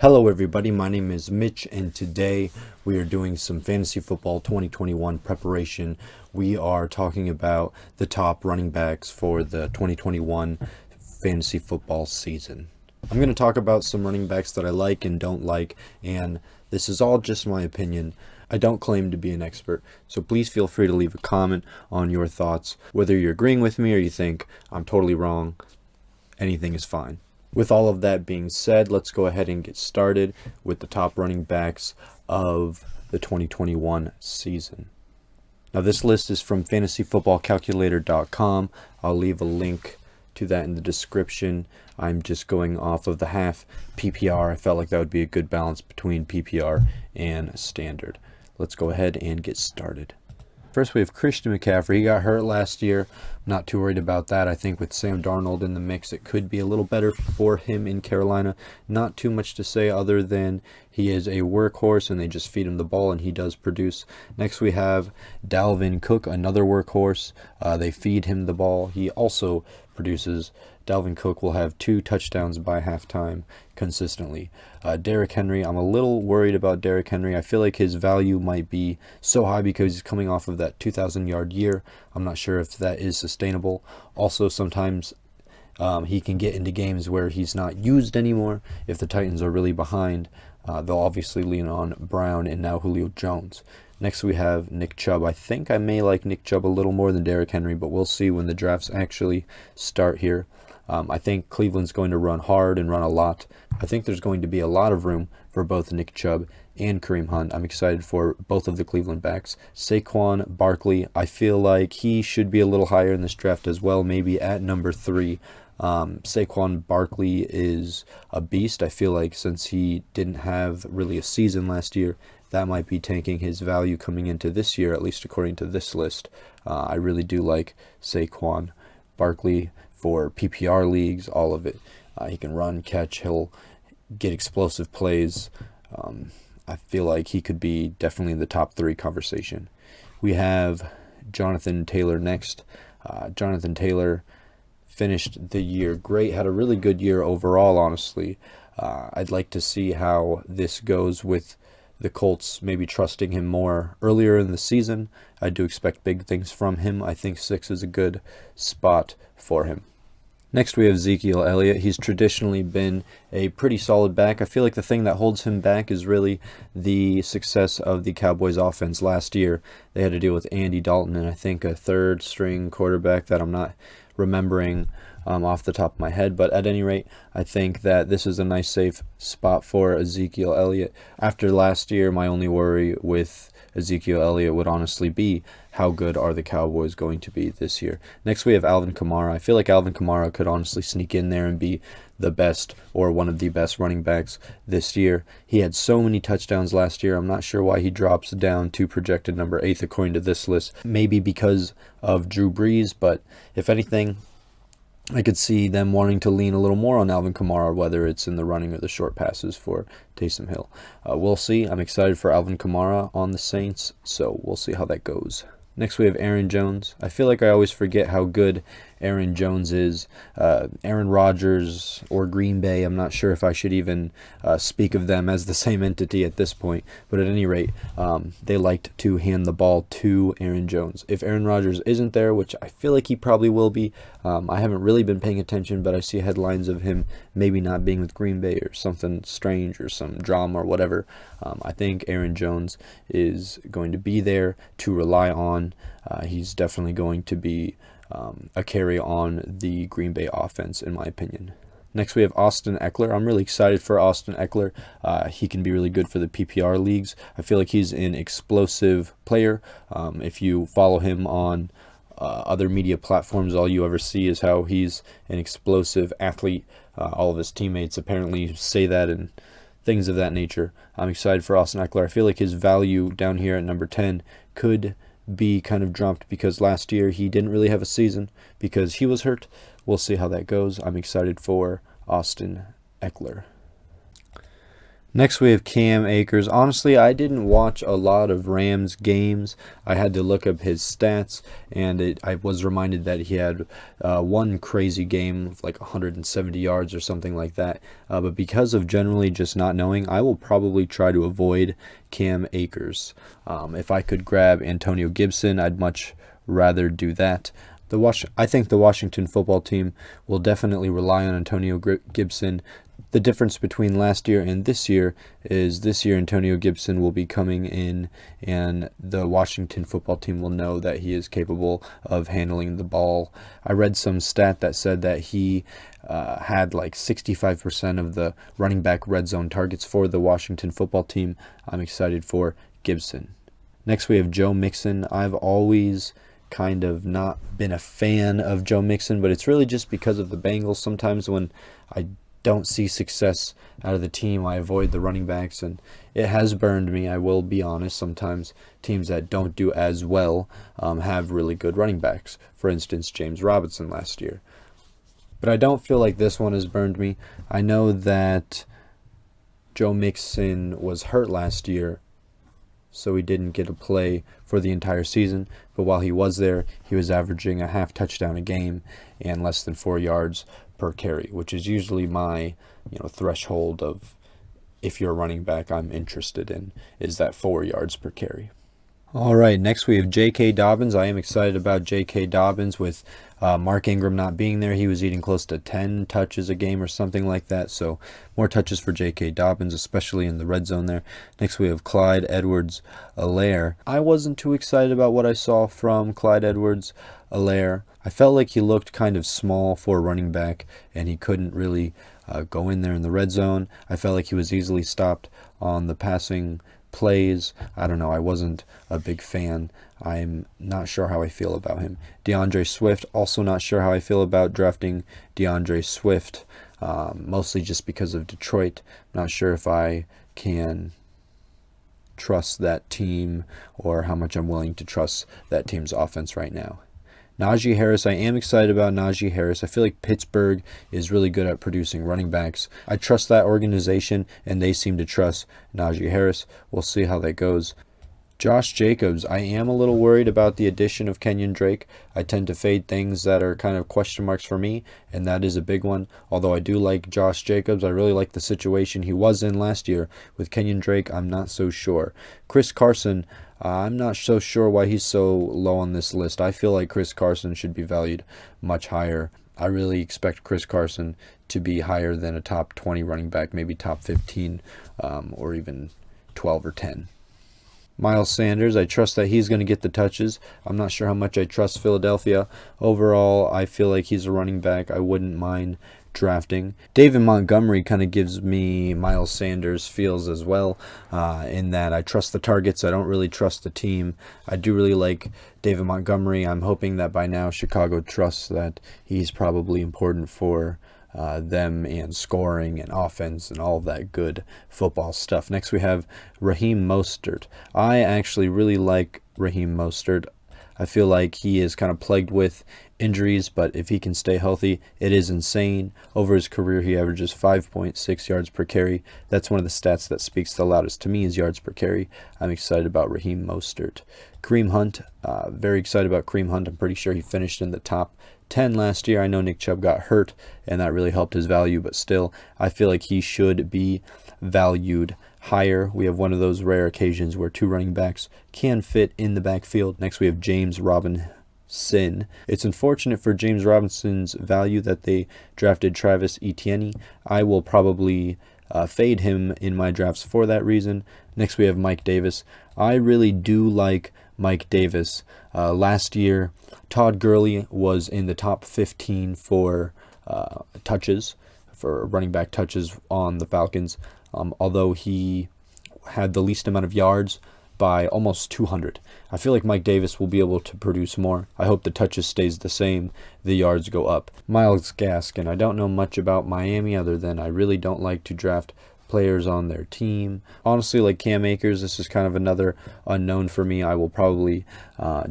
Hello everybody, my name is Mitch and today we are doing some fantasy football 2021 preparation. We are talking about the top running backs for the 2021 fantasy football season. I'm going to talk about some running backs that I like and don't like, and this is all just my opinion. I don't claim to be an expert, so please feel free to leave a comment on your thoughts. Whether you're agreeing with me or you think I'm totally wrong, anything is fine. With all of that being said, let's go ahead and get started with the top running backs of the 2021 season. Now, this list is from fantasyfootballcalculator.com. I'll leave a link to that in the description. I'm just going off of the half PPR. I felt like that would be a good balance between PPR and standard. Let's go ahead and get started. First, we have Christian McCaffrey. He got hurt last year. Not too worried about that. I think with Sam Darnold in the mix, it could be a little better for him in Carolina. Not too much to say other than he is a workhorse and they just feed him the ball and he does produce. Next, we have Dalvin Cook, another workhorse. They feed him the ball. He also produces. Dalvin Cook will have 2 touchdowns by halftime consistently. Derrick Henry, I'm a little worried about Derrick Henry. I feel like his value might be so high because he's coming off of that 2,000-yard year. I'm not sure if that is sustainable. Also, sometimes he can get into games where he's not used anymore. If the Titans are really behind, they'll obviously lean on Brown and now Julio Jones. Next, we have Nick Chubb. I think I may like Nick Chubb a little more than Derrick Henry, but we'll see when the drafts actually start here. I think Cleveland's going to run hard and run a lot. I think there's going to be a lot of room for both Nick Chubb and Kareem Hunt. I'm excited for both of the Cleveland backs. Saquon Barkley, I feel like he should be a little higher in this draft as well, maybe at number 3. Saquon Barkley is a beast. I feel like since he didn't have really a season last year, that might be tanking his value coming into this year, at least according to this list. I really do like Saquon Barkley for PPR leagues, all of it. He can run, catch, he'll get explosive plays. I feel like he could be definitely in the top 3 conversation. We have Jonathan Taylor next. Jonathan Taylor finished the year great, had a really good year overall, honestly. I'd like to see how this goes with the Colts maybe trusting him more earlier in the season. I do expect big things from him. I think 6 is a good spot for him. Next, we have Ezekiel Elliott. He's traditionally been a pretty solid back. I feel like the thing that holds him back is really the success of the Cowboys offense. Last year, they had to deal with Andy Dalton and I think a third-string quarterback that I'm not remembering off the top of my head. But at any rate, I think that this is a nice, safe spot for Ezekiel Elliott. After last year, my only worry with Ezekiel Elliott would honestly be how good are the Cowboys going to be this year. Next, we have Alvin Kamara. I feel like Alvin Kamara could honestly sneak in there and be the best or one of the best running backs this year. He had so many touchdowns last year. I'm not sure why he drops down to projected number 8 according to this list. Maybe because of Drew Brees, but if anything, I could see them wanting to lean a little more on Alvin Kamara, whether it's in the running or the short passes for Taysom Hill. We'll see. I'm excited for Alvin Kamara on the Saints, so we'll see how that goes. Next, we have Aaron Jones. I feel like I always forget how good Aaron Jones is. Aaron Rodgers or Green Bay, I'm not sure if I should even speak of them as the same entity at this point. But at any rate, they liked to hand the ball to Aaron Jones. If Aaron Rodgers isn't there, which I feel like he probably will be, I haven't really been paying attention, but I see headlines of him maybe not being with Green Bay or something strange or some drama or whatever. I think Aaron Jones is going to be there to rely on. He's definitely going to be a carry on the Green Bay offense, in my opinion. Next, we have Austin Eckler. I'm really excited for Austin Eckler. He can be really good for the PPR leagues. I feel like he's an explosive player. If you follow him on other media platforms, all you ever see is how he's an explosive athlete. All of his teammates apparently say that and things of that nature. I'm excited for Austin Eckler. I feel like his value down here at number 10 could be kind of dropped because last year he didn't really have a season because he was hurt. We'll see how that goes. I'm excited for Austin Eckler. Next, we have Cam Akers. Honestly, I didn't watch a lot of Rams games. I had to look up his stats, and I was reminded that he had one crazy game of like 170 yards or something like that. But because of generally just not knowing, I will probably try to avoid Cam Akers. If I could grab Antonio Gibson, I'd much rather do that. I think the Washington football team will definitely rely on Antonio Gibson. The difference between last year and this year is this year Antonio Gibson will be coming in, and the Washington football team will know that he is capable of handling the ball. I read some stat that said that he had like 65% of the running back red zone targets for the Washington football team. I'm excited for Gibson. Next, we have Joe Mixon. I've always kind of not been a fan of Joe Mixon, but it's really just because of the Bengals. Sometimes when I don't see success out of the team, I avoid the running backs, and it has burned me. I will be honest. Sometimes teams that don't do as well have really good running backs. For instance, James Robinson last year. But I don't feel like this one has burned me. I know that Joe Mixon was hurt last year, so he didn't get a play for the entire season. But while he was there, he was averaging a half touchdown a game and less than 4 yards per carry, which is usually my threshold of, if you're a running back, I'm interested in, is that 4 yards per carry. All right, next we have J.K. Dobbins. I am excited about J.K. Dobbins with Mark Ingram not being there. He was eating close to 10 touches a game or something like that, so more touches for J.K. Dobbins, especially in the red zone there. Next we have Clyde Edwards-Helaire. I wasn't too excited about what I saw from Clyde Edwards-Helaire. I felt like he looked kind of small for a running back, and he couldn't really go in there in the red zone. I felt like he was easily stopped on the passing plays. I don't know. I wasn't a big fan. I'm not sure how I feel about him. DeAndre Swift, also not sure how I feel about drafting DeAndre Swift, mostly just because of Detroit. I'm not sure if I can trust that team or how much I'm willing to trust that team's offense right now. Najee Harris, I am excited about Najee Harris. I feel like Pittsburgh is really good at producing running backs. I trust that organization, and they seem to trust Najee Harris. We'll see how that goes. Josh Jacobs, I am a little worried about the addition of Kenyon Drake. I tend to fade things that are kind of question marks for me, and that is a big one. Although I do like Josh Jacobs, I really like the situation he was in last year. With Kenyon Drake, I'm not so sure. Chris Carson, I'm not so sure why he's so low on this list. I feel like Chris Carson should be valued much higher. I really expect Chris Carson to be higher than a top 20 running back, maybe top 15 or even 12 or 10. Miles Sanders, I trust that he's going to get the touches. I'm not sure how much I trust Philadelphia. Overall, I feel like he's a running back I wouldn't mind drafting. David Montgomery kind of gives me Miles Sanders feels as well, in that I trust the targets. I don't really trust the team. I do really like David Montgomery. I'm hoping that by now Chicago trusts that he's probably important for them and scoring and offense and all of that good football stuff. Next we have Raheem Mostert. I actually really like Raheem Mostert. I feel like he is kind of plagued with injuries, but if he can stay healthy, it is insane. Over his career, he averages 5.6 yards per carry. That's one of the stats that speaks the loudest to me is yards per carry. I'm excited about Raheem Mostert. Kareem Hunt, very excited about Kareem Hunt. I'm pretty sure he finished in the top 10 last year. I know Nick Chubb got hurt, and that really helped his value, but still, I feel like he should be valued higher. We have one of those rare occasions where two running backs can fit in the backfield. Next, we have James Robinson. It's unfortunate for James Robinson's value that they drafted Travis Etienne. I will probably fade him in my drafts for that reason. Next, we have Mike Davis. I really do like Mike Davis. Last year, Todd Gurley was in the top 15 for touches, for running back touches on the Falcons, although he had the least amount of yards by almost 200. I feel like Mike Davis will be able to produce more. I hope the touches stays the same, the yards go up. Myles Gaskin, I don't know much about Miami other than I really don't like to draft players on their team. Honestly, like Cam Akers, this is kind of another unknown for me. I will probably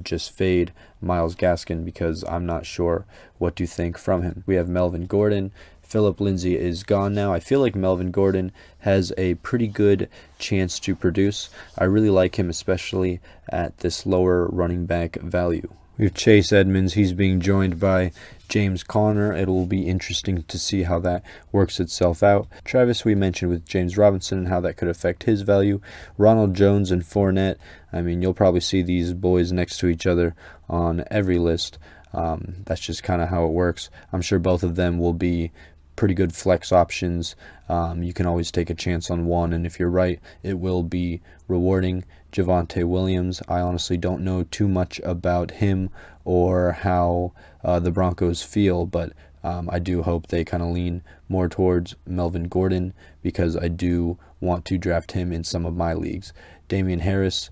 just fade Myles Gaskin because I'm not sure what to think from him. We have Melvin Gordon. Philip Lindsay is gone now. I feel like Melvin Gordon has a pretty good chance to produce. I really like him, especially at this lower running back value. We have Chase Edmonds. He's being joined by James Conner. It will be interesting to see how that works itself out. Travis, we mentioned with James Robinson and how that could affect his value. Ronald Jones and Fournette. I mean, you'll probably see these boys next to each other on every list. That's just kind of how it works. I'm sure both of them will be pretty good flex options. You can always take a chance on one, and if you're right, it will be rewarding. Javonte Williams, I honestly don't know too much about him or how the Broncos feel, but I do hope they kind of lean more towards Melvin Gordon because I do want to draft him in some of my leagues. Damian Harris,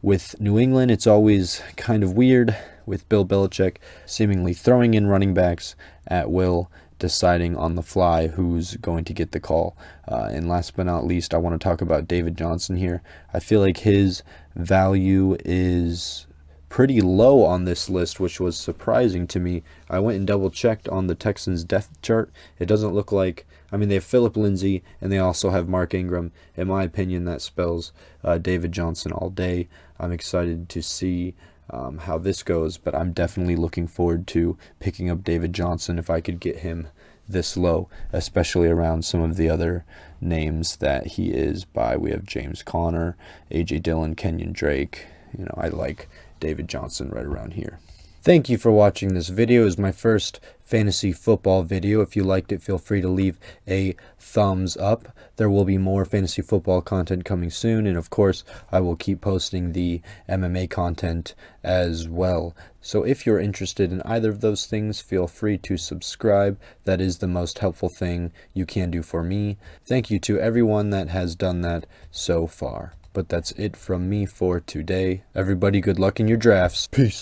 with New England, it's always kind of weird with Bill Belichick seemingly throwing in running backs at will, deciding on the fly who's going to get the call. And last but not least, I want to talk about David Johnson here. I feel like his value is pretty low on this list, which was surprising to me. I went and double checked on the Texans depth chart. It doesn't look like, I mean, they have Philip Lindsay and they also have Mark Ingram. In my opinion, that spells David Johnson all day. I'm excited to see how this goes, but I'm definitely looking forward to picking up David Johnson if I could get him this low, especially around some of the other names that he is by. We have James Conner, A.J. Dillon, Kenyon Drake. You know, I like David Johnson right around here. Thank you for watching this video. It was my first fantasy football video. If you liked it, feel free to leave a thumbs up. There will be more fantasy football content coming soon, and of course, I will keep posting the MMA content as well. So if you're interested in either of those things, feel free to subscribe. That is the most helpful thing you can do for me. Thank you to everyone that has done that so far. But that's it from me for today. Everybody, good luck in your drafts. Peace.